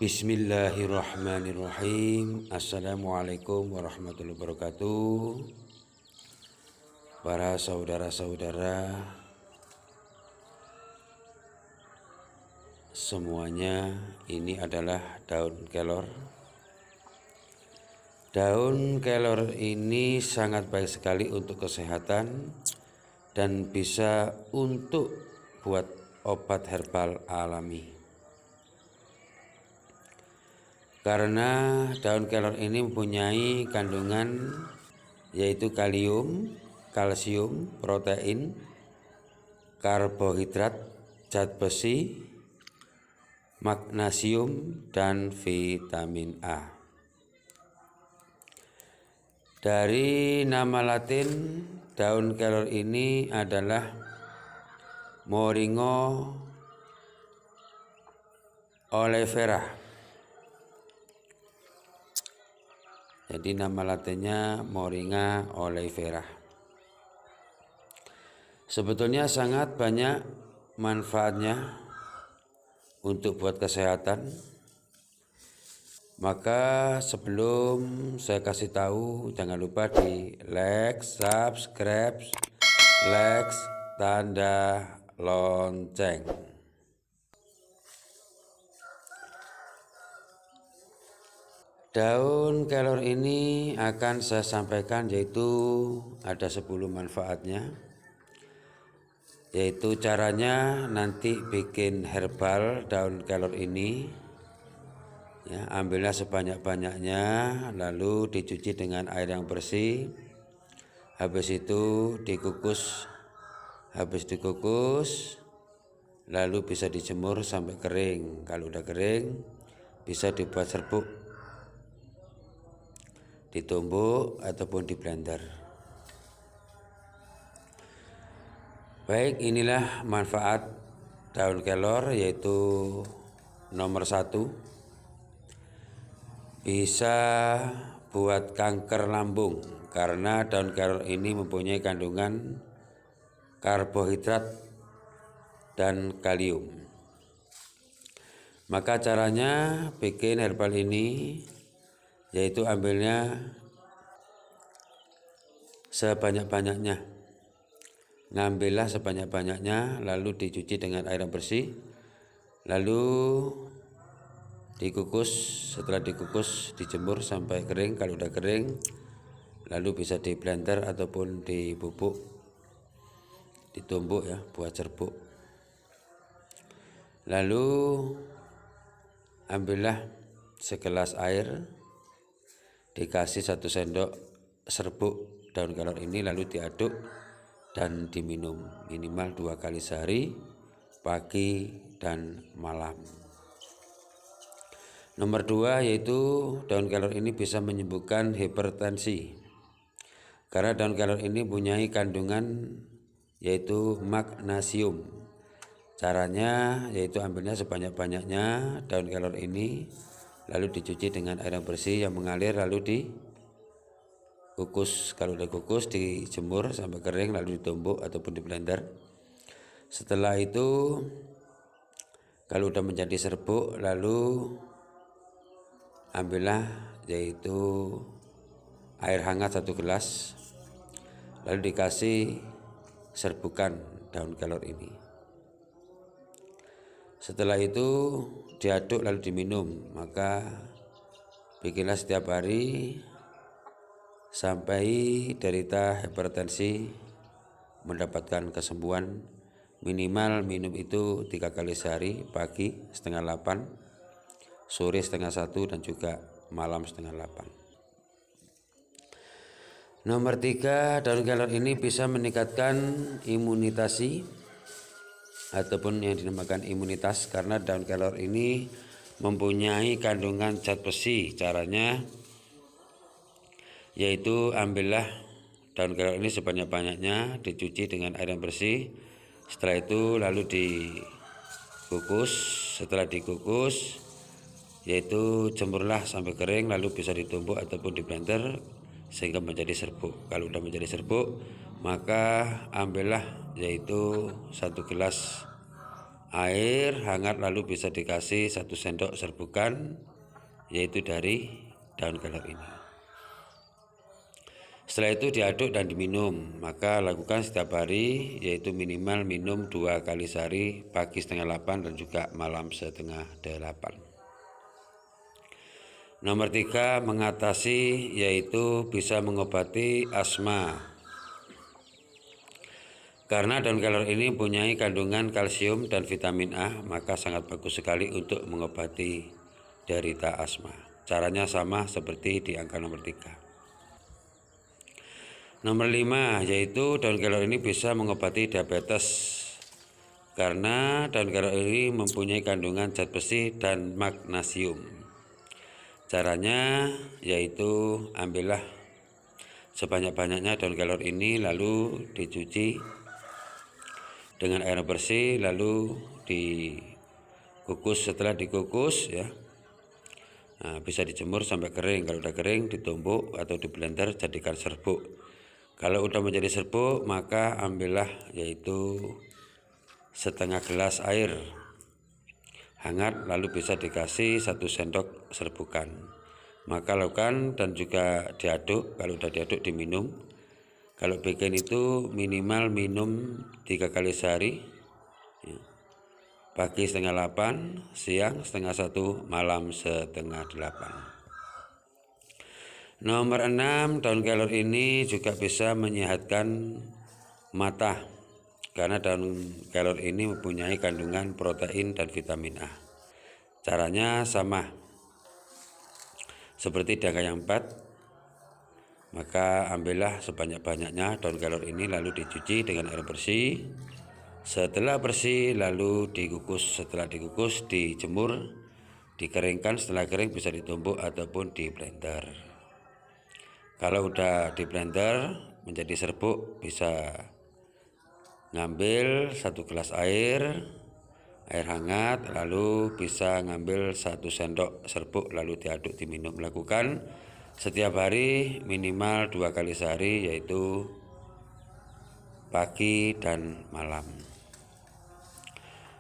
Bismillahirrahmanirrahim. Assalamualaikum warahmatullahi wabarakatuh. Para saudara-saudara semuanya, ini adalah daun kelor. Daun kelor ini sangat baik sekali untuk kesehatan dan bisa untuk buat obat herbal alami. Karena daun kelor ini mempunyai kandungan yaitu kalium, kalsium, protein, karbohidrat, zat besi, magnesium, dan vitamin A. Dari nama Latin, daun kelor ini adalah Moringa oleifera. Jadi nama latinnya Moringa oleifera. Sebetulnya sangat banyak manfaatnya untuk buat kesehatan. Maka sebelum saya kasih tahu, jangan lupa di like, subscribe, tanda lonceng. Daun kelor ini akan saya sampaikan, yaitu ada 10 manfaatnya. Yaitu caranya nanti bikin herbal daun kelor ini. Ya, ambillah sebanyak-banyaknya, lalu dicuci dengan air yang bersih. Habis itu dikukus. Habis dikukus, lalu bisa dijemur sampai kering. Kalau udah kering, bisa dibuat serbuk, ditumbuk ataupun di blender. Baik, inilah manfaat daun kelor, yaitu nomor 1, bisa buat kanker lambung karena daun kelor ini mempunyai kandungan karbohidrat dan kalium. Maka caranya bikin herbal ini yaitu ambilnya sebanyak-banyaknya. Ngambillah sebanyak-banyaknya, lalu dicuci dengan air yang bersih, lalu dikukus. Setelah dikukus, dijemur sampai kering. Kalau udah kering, lalu bisa di blender ataupun dibubuk, ditumbuk ya, buat serbuk. Lalu ambillah segelas air, dikasih 1 sendok serbuk daun kelor ini, lalu diaduk dan diminum minimal 2 kali sehari, pagi dan malam. Nomor 2, yaitu daun kelor ini bisa menyembuhkan hipertensi karena daun kelor ini mempunyai kandungan yaitu magnesium. Caranya yaitu ambilnya sebanyak-banyaknya daun kelor ini, lalu dicuci dengan air yang bersih yang mengalir, lalu dikukus. Kalau udah kukus, dijemur sampai kering, lalu ditumbuk ataupun di blender. Setelah itu, kalau udah menjadi serbuk, lalu ambillah yaitu air hangat 1 gelas, lalu dikasih serbukan daun kelor ini. Setelah itu diaduk lalu diminum. Maka bikinlah setiap hari sampai derita hipertensi mendapatkan kesembuhan. Minimal minum itu 3 kali sehari, pagi setengah 8, sore setengah 1, dan juga malam setengah 8. Nomor 3, daun kelor ini bisa meningkatkan imunitas ataupun yang dinamakan imunitas karena daun kelor ini mempunyai kandungan zat besi. Caranya yaitu ambillah daun kelor ini sebanyak-banyaknya, dicuci dengan air yang bersih. Setelah itu lalu dikukus. Setelah dikukus, yaitu jemurlah sampai kering, lalu bisa ditumbuk ataupun di blender sehingga menjadi serbuk. Kalau sudah menjadi serbuk, maka ambillah yaitu 1 gelas air hangat, lalu bisa dikasih 1 sendok serbukan, yaitu dari daun kelor ini. Setelah itu diaduk dan diminum. Maka lakukan setiap hari, yaitu minimal minum 2 kali sehari, pagi setengah 8 dan juga malam setengah 8. Nomor 3, mengatasi, yaitu bisa mengobati asma. Karena daun kelor ini mempunyai kandungan kalsium dan vitamin A, maka sangat bagus sekali untuk mengobati derita asma. Caranya sama seperti di angka nomor 3. Nomor 5, yaitu daun kelor ini bisa mengobati diabetes. Karena daun kelor ini mempunyai kandungan zat besi dan magnesium. Caranya yaitu ambillah sebanyak-banyaknya daun kelor ini, lalu dicuci dengan air bersih, lalu dikukus. Setelah dikukus ya, bisa dijemur sampai kering. Kalau udah kering ditumbuk atau di blender jadikan serbuk. Kalau udah menjadi serbuk, maka ambillah yaitu setengah gelas air hangat, lalu bisa dikasih 1 sendok serbukan. Maka lakukan dan juga diaduk. Kalau udah diaduk diminum. Kalau bikin itu minimal minum 3 kali sehari, pagi setengah 8, siang setengah 1, malam setengah 8. Nomor 6, daun kelor ini juga bisa menyehatkan mata. Karena daun kelor ini mempunyai kandungan protein dan vitamin A. Caranya sama seperti di angka yang 4. Maka ambillah sebanyak-banyaknya daun kelor ini, lalu dicuci dengan air bersih. Setelah bersih lalu dikukus. Setelah dikukus dijemur, dikeringkan. Setelah kering bisa ditumbuk ataupun di blender. Kalau udah di blender menjadi serbuk, bisa ngambil 1 gelas air hangat, lalu bisa ngambil 1 sendok serbuk, lalu diaduk diminum. Lakukan setiap hari minimal 2 kali sehari, yaitu pagi dan malam.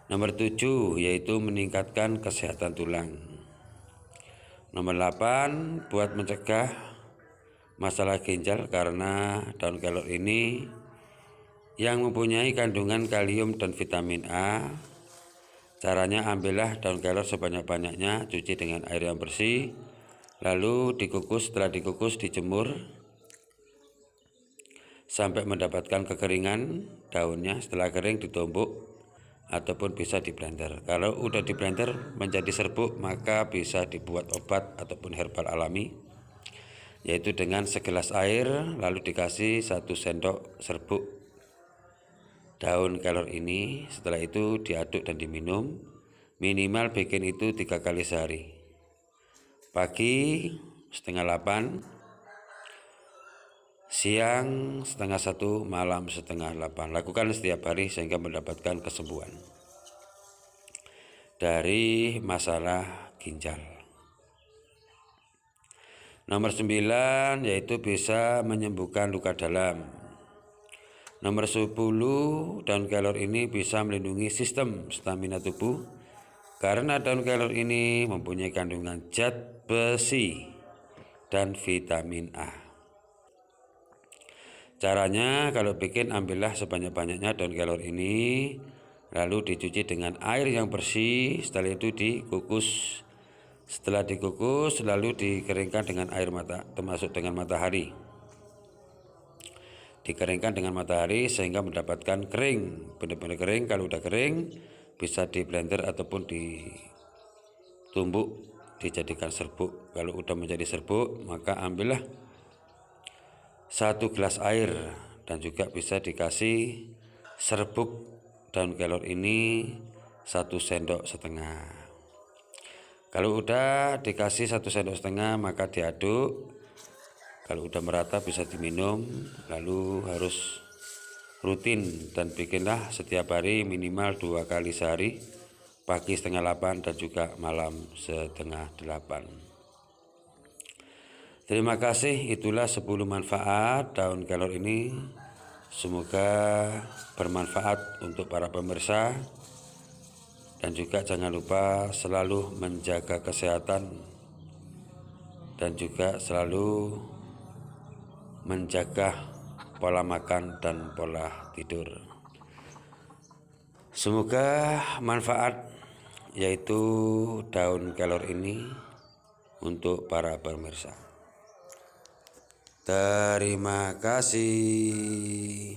Nomor 7, yaitu meningkatkan kesehatan tulang. Nomor 8, buat mencegah masalah ginjal. Karena daun kelor ini yang mempunyai kandungan kalium dan vitamin A. Caranya ambillah daun kelor sebanyak-banyaknya, cuci dengan air yang bersih, lalu dikukus. Setelah dikukus dijemur sampai mendapatkan kekeringan daunnya. Setelah kering ditumbuk ataupun bisa di blender. Kalau udah di blender menjadi serbuk, maka bisa dibuat obat ataupun herbal alami, yaitu dengan segelas air lalu dikasih 1 sendok serbuk daun kelor ini. Setelah itu diaduk dan diminum. Minimal bikin itu 3 kali sehari, pagi setengah 8, siang setengah 1, malam setengah 8. Lakukan setiap hari sehingga mendapatkan kesembuhan dari masalah ginjal. Nomor 9, yaitu bisa menyembuhkan luka dalam. Nomor 10, daun kelor ini bisa melindungi sistem stamina tubuh. Karena daun kelor ini mempunyai kandungan zat besi dan vitamin A. Caranya kalau bikin, ambillah sebanyak-banyaknya daun kelor ini, lalu dicuci dengan air yang bersih. Setelah itu dikukus. Setelah dikukus lalu dikeringkan dengan air mata, termasuk dengan matahari. Dikeringkan dengan matahari sehingga mendapatkan kering, benar-benar kering. Kalau udah kering bisa di blender ataupun ditumbuk dijadikan serbuk. Kalau udah menjadi serbuk, maka ambillah 1 gelas air dan juga bisa dikasih serbuk daun kelor ini 1 sendok setengah. Kalau udah dikasih 1 sendok setengah, maka diaduk. Kalau udah merata bisa diminum. Lalu harus rutin dan bikinlah setiap hari minimal 2 kali sehari, pagi setengah 8 dan juga malam setengah 8. Terima kasih, itulah 10 manfaat daun kelor ini. Semoga bermanfaat untuk para pemirsa. Dan juga jangan lupa selalu menjaga kesehatan dan juga selalu menjaga pola makan dan pola tidur. Semoga manfaat yaitu daun kelor ini untuk para pemirsa. Terima kasih.